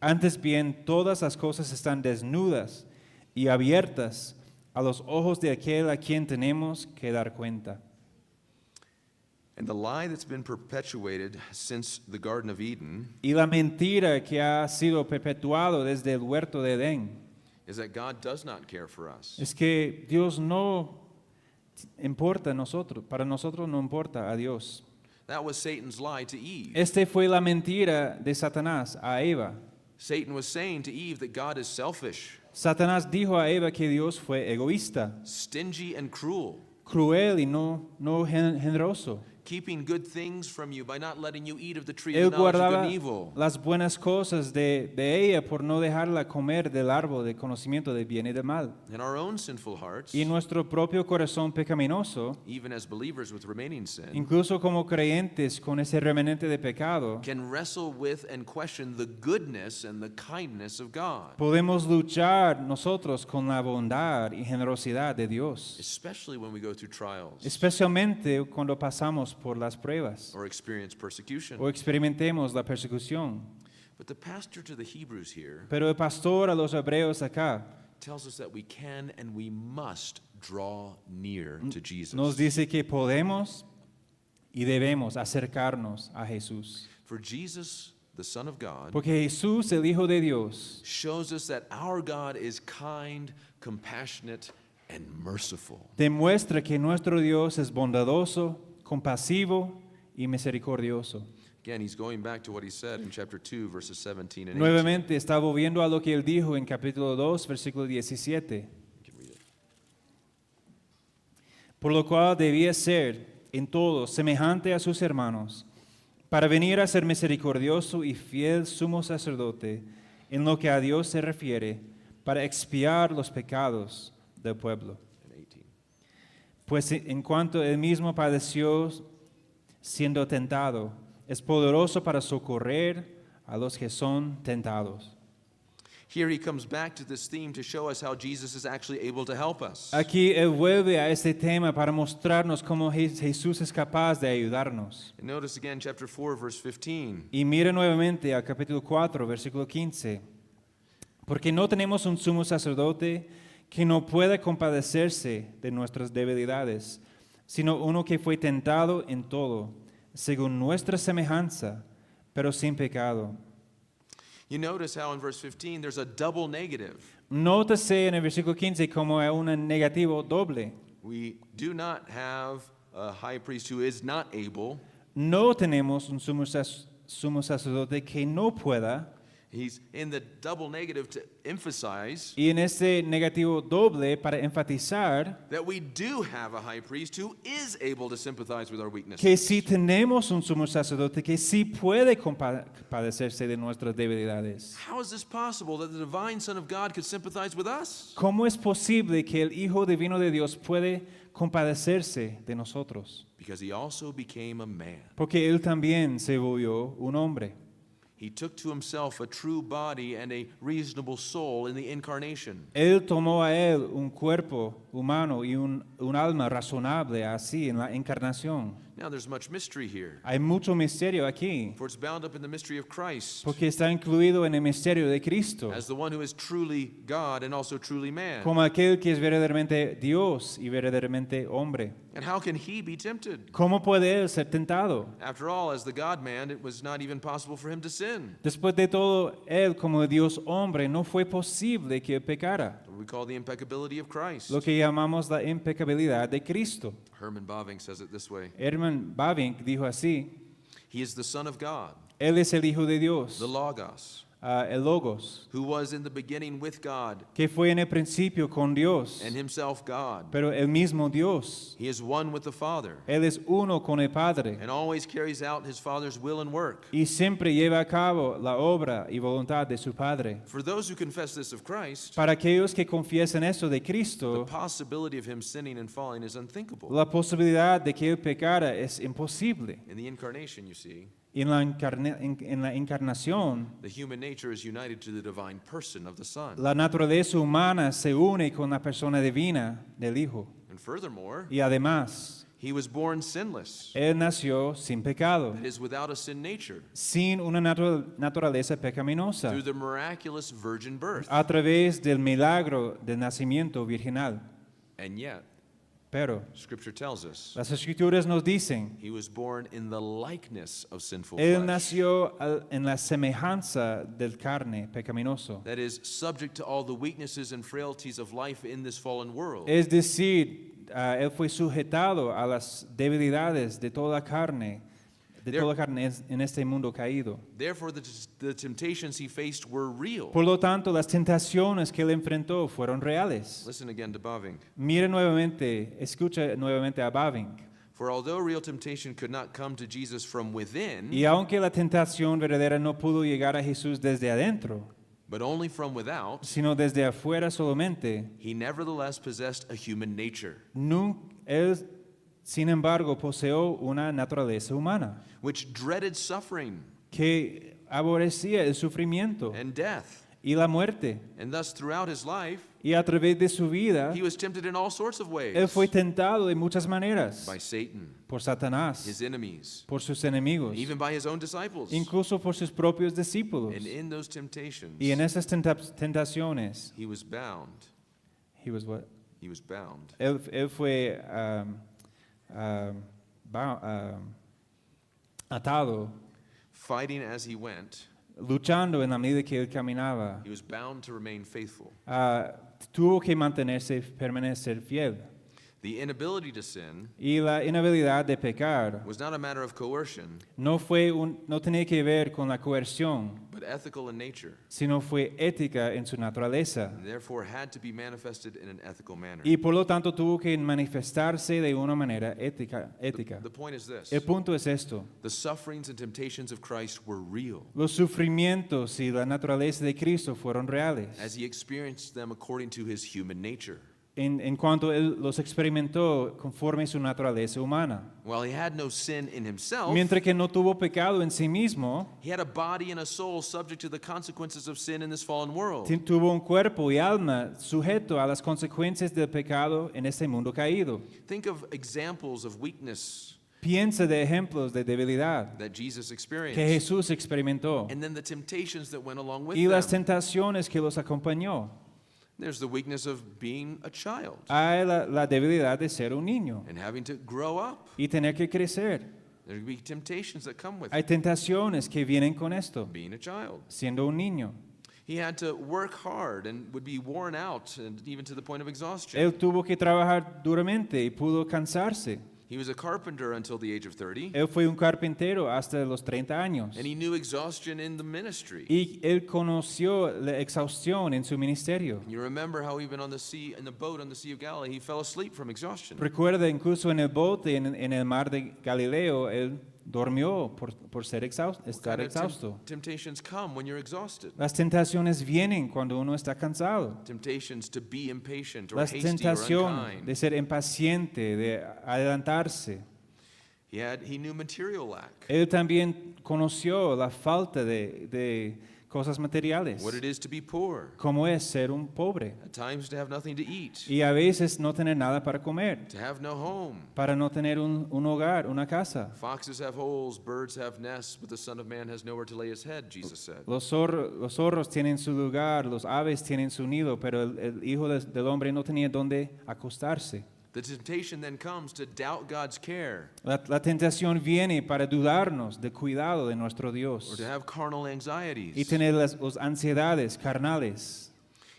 Antes bien, todas las cosas están desnudas y abiertas a los ojos de aquel a quien tenemos que dar cuenta. And the lie that's been perpetuated since the Garden of Eden Y la mentira que ha sido perpetuado desde el huerto de Edén is that God does not care for us. es que Dios no importa a nosotros, para nosotros no importa a Dios. That was Satan's lie to Eve. Este fue la mentira de Satanás a Eva. Satan was saying to Eve that God is selfish, Satanás dijo a Eva que Dios fue egoísta, stingy, and cruel, cruel y no generoso. keeping good things from you by not letting you eat of the tree of Él the knowledge of good guardaba and evil. las buenas cosas de ella por no dejarla comer del árbol del conocimiento del bien y del mal. And our own sinful hearts, Y nuestro propio corazón pecaminoso, even as believers with remaining sin, incluso como creyentes con ese remanente de pecado, can wrestle with and question the goodness and the kindness of God, podemos luchar nosotros con la bondad y generosidad de Dios, especially when we go through trials especialmente cuando pasamos por las pruebas or experience persecution. o experimentemos la persecución. But the pastor to the Hebrews here Pero el pastor a los hebreos acá tells us that we can and we must draw near to Jesus. nos dice que podemos y debemos acercarnos a Jesús. For Jesus, the Son of God, Porque Jesús, el Hijo de Dios, shows us that our God is kind, compassionate, and merciful. demuestra que nuestro Dios es bondadoso, compasivo y misericordioso. Again, he's going back to what he said in chapter 2, verses 17 and 18. Nuevamente está volviendo a lo que él dijo en capítulo 2, versículo 17. por lo cual debía ser en todo semejante a sus hermanos, para venir a ser misericordioso y fiel sumo sacerdote en lo que a Dios se refiere, para expiar los pecados del pueblo. And 18. Pues en cuanto él mismo padeció siendo tentado, es poderoso para socorrer a los que son tentados. Here he comes back to this theme to show us how Jesus is actually able to help us. Aquí él vuelve a este tema para mostrarnos cómo Jesús es capaz de ayudarnos. And notice again chapter 4, verse 15. Y mire nuevamente al capítulo 4, versículo 15. Porque no tenemos un sumo sacerdote que no pueda compadecerse de nuestras debilidades, sino uno que fue tentado en todo, según nuestra semejanza, pero sin pecado. You notice how in verse 15 there's a double negative. Nótese en el versículo 15 como es un negativo doble. We do not have a high priest who is not able. No tenemos un sumo sacerdote que no pueda. He's in the double negative to emphasize Y en este negativo doble para enfatizar that we do have a high priest who is able to sympathize with our weaknesses. que sí tenemos un sumo sacerdote que sí puede compadecerse de nuestras debilidades. How is this possible that the divine Son of God could sympathize with us? ¿Cómo es posible que el Hijo Divino de Dios puede compadecerse de nosotros? Because he also became a man. Porque Él también se volvió un hombre. He took to himself a true body and a reasonable soul in the incarnation. Él tomó a Él un cuerpo humano y un alma razonable así en la encarnación. Now there's much mystery here, Hay mucho misterio aquí, for it's bound up in the mystery of Christ porque está incluido en el misterio de Cristo, as the one who is truly God and also truly man. como aquel que es verdaderamente Dios y verdaderamente hombre. And how can he be tempted? ¿Cómo puede Él ser tentado? After all, as the God-man, it was not even possible for him to sin. Después de todo, Él como Dios hombre no fue posible que pecara, What we call the impeccability of Christ. lo que llamamos la impecabilidad de Cristo. Herman Bavinck says it this way. Herman Bavinck dijo así: He is the Son of God, Él es el Hijo de Dios, the Logos, el Logos, who was in the beginning with God que fue en el principio con Dios, and himself God. pero el mismo Dios. He is one with the Father Él es uno con el Padre and always carries out his Father's will and work. y siempre lleva a cabo la obra y voluntad de su Padre. For those who confess this of Christ, Para aquellos que confiesen eso de the Cristo, possibility of him sinning and falling is unthinkable. la posibilidad de que Él pecara es imposible. In the incarnation, you see, En la encarnación, the human nature is united to the divine person of the Son. la naturaleza humana se une con la persona divina del Hijo. And furthermore, Y además, he was born sinless, Él nació sin pecado, that is, without a sin nature, sin una naturaleza pecaminosa, through the miraculous virgin birth. a través del milagro del nacimiento virginal. And yet, Pero Scripture tells us las Escrituras nos dicen, he was born in the likeness of sinful Él flesh. nació en la semejanza del carne pecaminoso. That is, subject to all the weaknesses and frailties of life in this fallen world. Es decir, Él fue sujetado a las debilidades de toda carne, en este mundo caído. Therefore, the temptations he faced were real. Por lo tanto, las tentaciones que Él enfrentó fueron reales. Listen again to Bavinck. Mire nuevamente, escucha nuevamente a Bavinck. For although real temptation could not come to Jesus from within, Y aunque la tentación verdadera no pudo llegar a Jesús desde adentro, but only from without, sino desde afuera solamente, he nevertheless possessed a human nature, Él, sin embargo, poseó una naturaleza humana which dreaded suffering que aborrecía el sufrimiento and death. y la muerte. And thus, throughout his life, Y a través de su vida, he was tempted in all sorts of ways Él fue tentado de muchas maneras by Satan, por Satanás, his enemies, por sus enemigos, even by his own disciples. incluso por sus propios discípulos. And in those temptations, Y en esas tentaciones, he was bound. he was what? He was bound. Él fue atado, Fighting as he went, luchando en la medida que él caminaba. he was bound to remain faithful. Tuvo que permanecer fiel. The inability to sin Y la inhabilidad de pecar was not a matter of coercion, no tenía que ver con la coerción, but ethical in nature, sino fue ética en su naturaleza. and therefore had to be manifested in an ethical manner. Y por lo tanto tuvo que manifestarse de una manera ética. The point is this: El punto es esto. the sufferings and temptations of Christ were real, Los sufrimientos y la naturaleza de Cristo fueron reales. as he experienced them according to his human nature. En cuanto él los experimentó conforme a su naturaleza humana. While he had no sin in himself, Mientras que no tuvo pecado en sí mismo, he had a body and a soul subject to the consequences of sin in this fallen world. tuvo un cuerpo y alma sujeto a las consecuencias del pecado en este mundo caído. Think of examples of weakness Piensa de ejemplos de debilidad that Jesus que experienced, Jesús experimentó and then the temptations that went along with y las them. tentaciones que los acompañó. There's the weakness of being a child Hay la debilidad de ser un niño and having to grow up. y tener que crecer. There will be temptations that come with Hay tentaciones que vienen con esto, being a child. siendo un niño. He had to work hard and would be worn out, and even to the point of exhaustion. Él tuvo que trabajar duramente y pudo cansarse. He was a carpenter until the age of 30, Él fue un carpintero hasta los 30 años. and he knew exhaustion in the ministry. Y él conoció la exhaustión en su ministerio. You remember how even on the sea, in the boat on the Sea of Galilee, he fell asleep from exhaustion. Recuerda, incluso en el bote en el mar de Galileo, él durmió por estar What kind of exhausto. temptations come when you're exhausted? Las tentaciones vienen cuando uno está cansado. Temptations to be impatient or La hasty or tentación unkind. de ser impaciente, de adelantarse. He knew material lack, Él también conoció la falta de cosas materiales, what it is to be poor, cómo es ser un pobre at times to have nothing to eat, y a veces no tener nada para comer, to have no home. para no tener un hogar, una casa. Foxes have holes, birds have nests, but the Son of Man has nowhere to lay his head, Jesus said. Los zorros tienen su lugar, los aves tienen su nido, pero el Hijo del Hombre no tenía dónde acostarse. The temptation then comes to doubt God's care La tentación viene para dudarnos del cuidado de nuestro or Dios to have carnal y anxieties. tener las ansiedades carnales.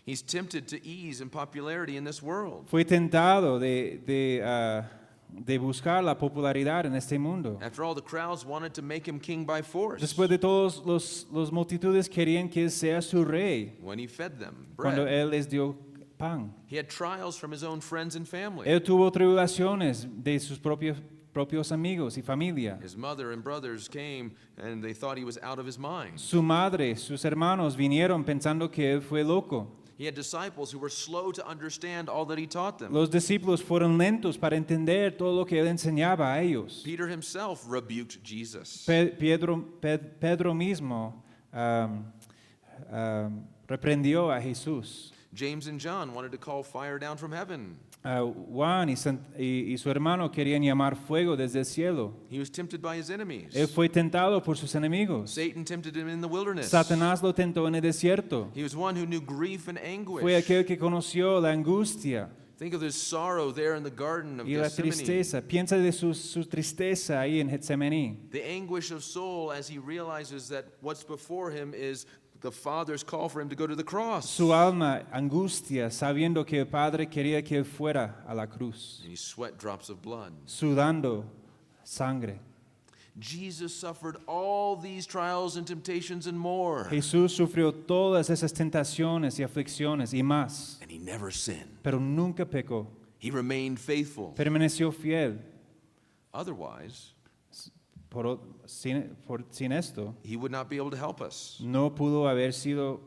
He's tempted to ease in popularity in this world. Fue tentado de buscar la popularidad en este mundo. After all, the crowds wanted to make him king by force Después de todos, los multitudes querían que él sea su rey when he fed them cuando bread. él les dio pan. He had trials from his own friends and family. Él tuvo tribulaciones de sus propios amigos y familia. His mother and brothers came and they thought he was out of his mind. Su madre, sus hermanos vinieron pensando que él fue loco. He had disciples who were slow to understand all that he taught them. Los discípulos fueron lentos para entender todo lo que él enseñaba a ellos. Peter himself rebuked Jesus. Pedro mismo reprendió a Jesús. James and John wanted to call fire down from heaven. Juan y su hermano querían llamar fuego desde el cielo. He was tempted by his enemies. Él fue tentado por sus enemigos. Satan tempted him in the wilderness. Satanás lo tentó en el desierto. He was one who knew grief and anguish. Fue aquel que conoció la angustia Think of his sorrow there in the garden of y la Gethsemane. tristeza. Piensa de su tristeza ahí en Getsemaní. The anguish of soul as he realizes that what's before him is the Father's call for him to go to the cross. Su alma angustia sabiendo que el Padre quería que él fuera a la cruz, And he sweat drops of blood. sudando sangre. Jesus suffered all these trials and temptations and more. Jesús sufrió todas esas tentaciones y aflicciones y más, And he never sinned. pero nunca pecó. He remained faithful. Permaneció fiel. Otherwise, Sin esto, he would not be able to help us. no pudo haber sido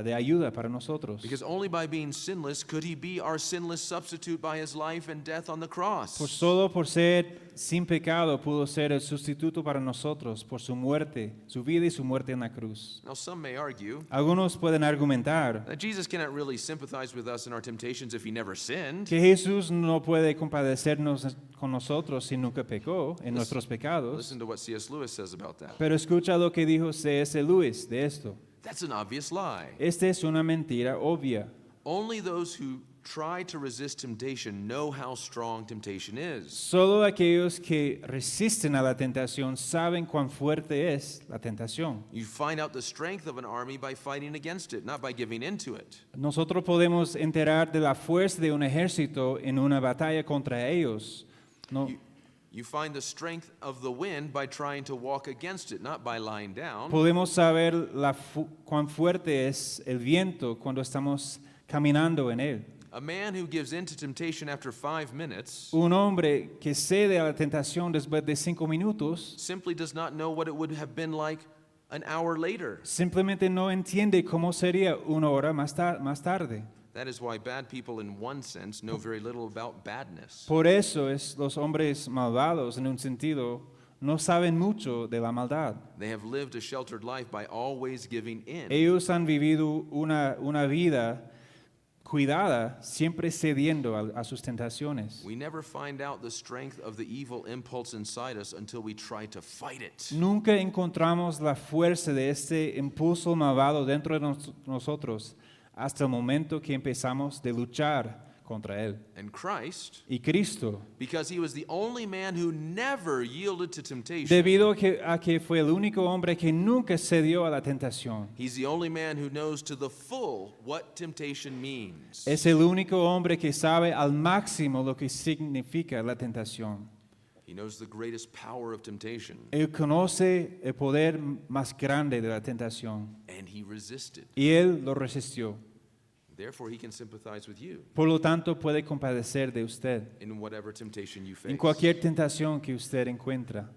de ayuda para nosotros. Because only by being sinless could he be our sinless substitute by his life and death on the cross. Solo por ser sin pecado pudo ser el sustituto para nosotros por su muerte, su vida y su muerte en la cruz. Now, some may argue Algunos pueden argumentar that Jesus cannot really sympathize with us in our temptations if he never sinned. que Jesús no puede compadecernos con nosotros si nunca pecó en nuestros pecados. Listen to what C.S. Lewis says about that. Pero escucha lo que dijo C.S. Lewis de esto. That's an obvious lie. Esta es una mentira obvia. Only those who try to resist temptation know how strong temptation is. Solo aquellos que resisten a la tentación saben cuán fuerte es la tentación. You find out the strength of an army by fighting against it, not by giving in to it. Nosotros podemos enterar de la fuerza de un ejército en una batalla contra ellos. No, You find the strength of the wind by trying to walk against it, not by lying down. Podemos saber cuán fuerte es el viento cuando estamos caminando en él. A man who gives in to temptation after 5 minutes Un hombre que cede a la tentación después de 5 minutos simply does not know what it would have been like an hour later. simplemente no entiende cómo sería una hora más tarde. That is why bad people, in one sense, know very little about badness. Por eso los hombres malvados, en un sentido, no saben mucho de la maldad. They have lived a sheltered life by always giving in. Ellos han vivido una vida cuidada, siempre cediendo a sus tentaciones. We never find out the strength of the evil impulse inside us until we try to fight it. Nunca encontramos la fuerza de este impulso malvado dentro de nosotros hasta el momento que empezamos de luchar contra él. And Christ, Y Cristo, because he was the only man who never yielded to temptation, debido a que fue el único hombre que nunca cedió a la tentación, he's the only man who knows to the full what temptation means. es el único hombre que sabe al máximo lo que significa la tentación. He knows the greatest power of temptation, Él conoce el poder más grande de la tentación and he resisted. y él lo resistió. Therefore, he can sympathize with you Por lo tanto, puede compadecer de usted in whatever temptation you face. en cualquier tentación que usted encuentra.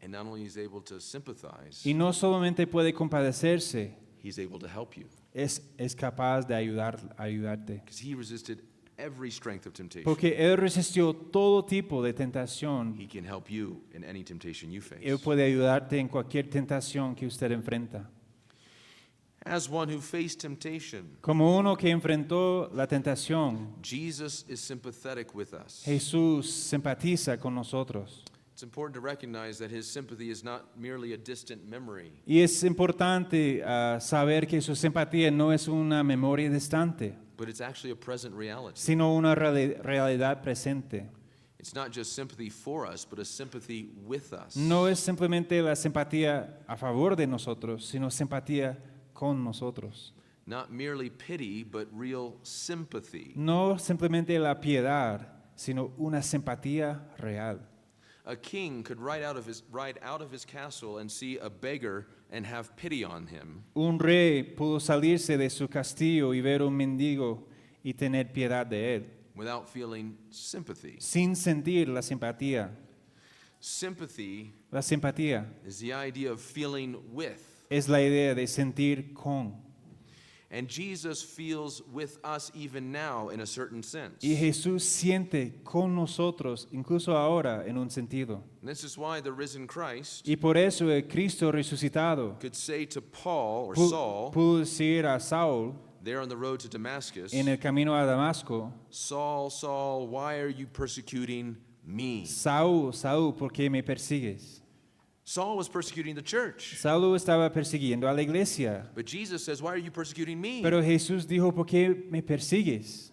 And not only is he able to sympathize, Y no solamente puede compadecerse, he's able to help you es capaz de ayudarte. because he resisted every strength of temptation. Porque él resistió todo tipo de tentación. He can help you in any temptation you face. Él puede ayudarte en cualquier tentación que usted enfrenta. As one who faced temptation, Como uno que enfrentó la tentación, Jesus is sympathetic with us. Jesús simpatiza con nosotros. It's important to recognize that his sympathy is not merely a distant memory. Y es importante saber que su simpatía no es una memoria distante, But it's actually a present reality. sino una realidad presente. It's not just sympathy for us, but a sympathy with us. No es simplemente la simpatía a favor de nosotros, sino simpatía con nosotros. Not merely pity, but real sympathy. No simplemente la piedad, sino una simpatía real. A king could ride out of his castle and see a beggar and have pity on him. Un rey pudo salirse de su castillo y ver un mendigo y tener piedad de él, Without feeling sympathy. sin sentir la simpatía. Sympathy La simpatía is the idea of feeling with. es la idea de sentir con. And Jesus feels with us even now in a certain sense. Y Jesús siente con nosotros, incluso ahora, en un sentido. And this is why the risen Christ Y por eso el Cristo resucitado could say to Paul or Saul, pudo decir a Saúl there on the road to Damascus, en el camino a Damasco, Saul, Saul, why are you persecuting me? Saúl, Saúl, ¿por qué me persigues? Saul was persecuting the church. Saúl estaba persiguiendo a la iglesia. But Jesus says, why are you persecuting me? Pero Jesús dijo, ¿por qué me persigues?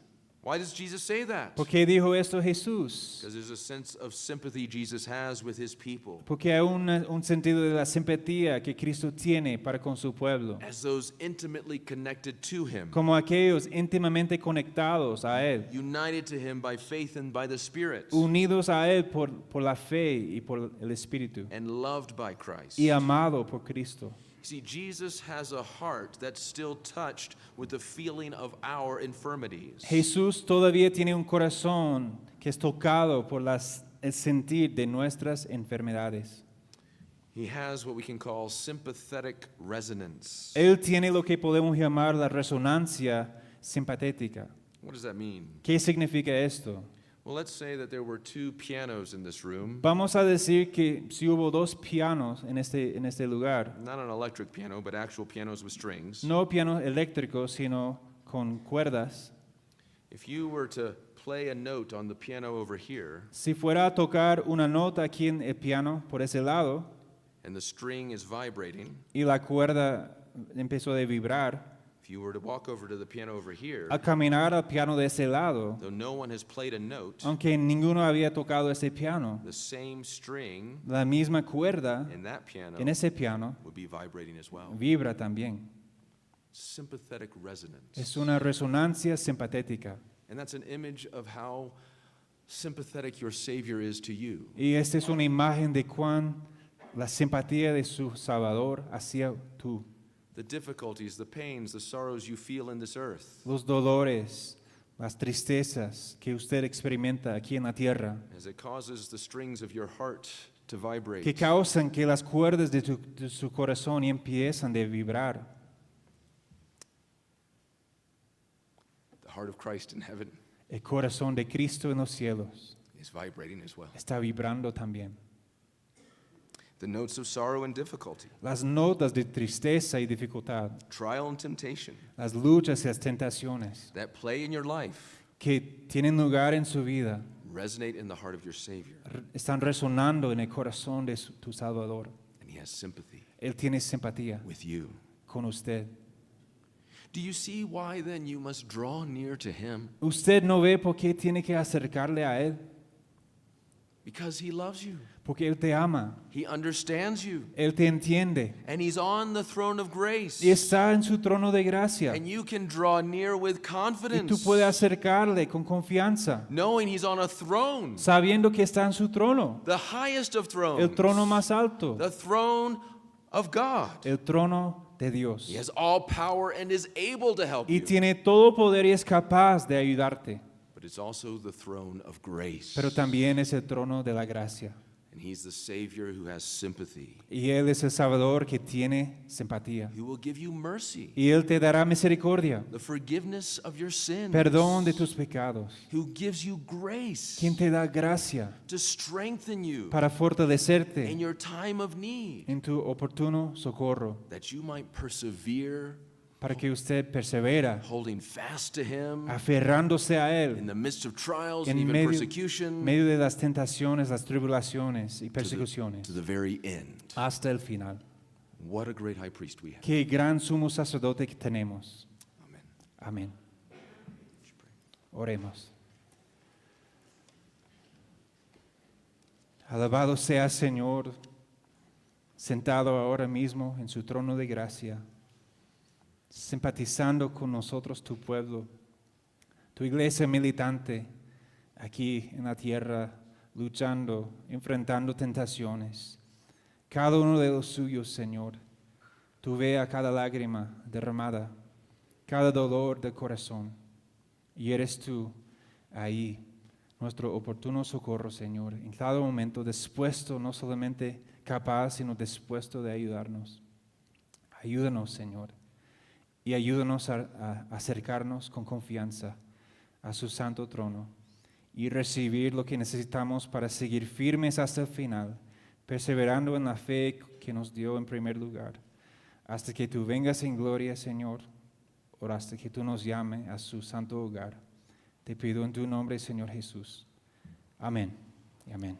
Why does Jesus say that? ¿Por qué dijo esto Jesús? Because there's a sense of sympathy Jesus has with his people. Porque hay un sentido de la simpatía que Cristo tiene para con su pueblo, As those intimately connected to him, como aquellos íntimamente conectados a Él, united to him by faith and by the Spirit, unidos a Él por la fe y por el Espíritu, and loved by Christ. y amado por Cristo. See, Jesus has a heart that's still touched with the feeling of our infirmities. Jesús todavía tiene un corazón que es tocado por el sentir de nuestras enfermedades. He has what we can call sympathetic resonance. Él tiene lo que podemos llamar la resonancia simpatética. What does that mean? ¿Qué significa esto? Well, let's say that there were 2 pianos in this room. Vamos a decir que si hubo 2 pianos en este lugar, Not an electric piano, but actual pianos with strings. no pianos eléctricos, sino con cuerdas. If you were to play a note on the piano over here, Si fuera a tocar una nota aquí en el piano, por ese lado, and the string is vibrating, y la cuerda empezó a vibrar, if you were to walk over to the piano over here, al caminar al piano de ese lado, though no one has played a note, aunque ninguno había tocado ese piano, the same string la misma cuerda in that piano en ese piano would be vibrating as well. vibra también. Sympathetic resonance. Es una resonancia simpatética. And that's an image of how sympathetic your Savior is to you. Y esta es una imagen de cuán la simpatía de su Salvador hacia tú. The difficulties, the pains, the sorrows you feel in this earth, Los dolores, las tristezas que usted experimenta aquí en la tierra, as it causes the strings of your heart to vibrate. que causan que las cuerdas de su corazón empiezan a vibrar. The heart of Christ in heaven El corazón de Cristo en los cielos is vibrating as well. está vibrando también. The notes of sorrow and difficulty, Las notas de tristeza y dificultad, trial and temptation las luchas y las tentaciones that play in your life que tienen lugar en su vida resonate in the heart of your Savior, están resonando en el corazón de tu Salvador. and He has sympathy Él tiene simpatía with you. con usted. Do you see why then you must draw near to Him? ¿Usted no ve por qué tiene que acercarle a Él? Because He loves you. Porque Él te ama, He understands you. Él te entiende And He's on the throne of grace. y está en su trono de gracia. And you can draw near with Y confidence, tú puedes acercarle con confianza, knowing He's on a throne, sabiendo que está en su trono, the highest of thrones, el trono más alto, the throne of God. el trono de Dios. He has all power and is able to help Y you. tiene todo poder y es capaz de ayudarte, But it's also the throne of grace. pero también es el trono de la gracia. And He's the Savior who has sympathy, Y Él es el Salvador que tiene simpatía. who will give you mercy, Y Él te dará misericordia, the forgiveness of your sins, perdón de tus pecados. who gives you grace Quien te da gracia to strengthen you para fortalecerte in your time of need, en tu oportuno socorro, that you might persevere, para que usted persevera, holding fast to Him aferrándose a in Él the midst of trials and en even medio, persecution, medio de las tentaciones, las tribulaciones y to persecuciones, the very end. hasta el final. What a great high priest we have. Qué gran sumo sacerdote que tenemos. Amen. Amén. Oremos. Alabado sea Señor, sentado ahora mismo en su trono de gracia, simpatizando con nosotros tu pueblo, tu iglesia militante aquí en la tierra, luchando, enfrentando tentaciones. Cada uno de los suyos, Señor, tú ve a cada lágrima derramada, cada dolor del corazón, y eres tú ahí, nuestro oportuno socorro, Señor, en cada momento dispuesto, no solamente capaz, sino dispuesto de ayudarnos. Ayúdanos, Señor, y ayúdanos a acercarnos con confianza a su santo trono y recibir lo que necesitamos para seguir firmes hasta el final, perseverando en la fe que nos dio en primer lugar, hasta que tú vengas en gloria, Señor, o hasta que tú nos llames a su santo hogar. Te pido en tu nombre, Señor Jesús. Amén y amén.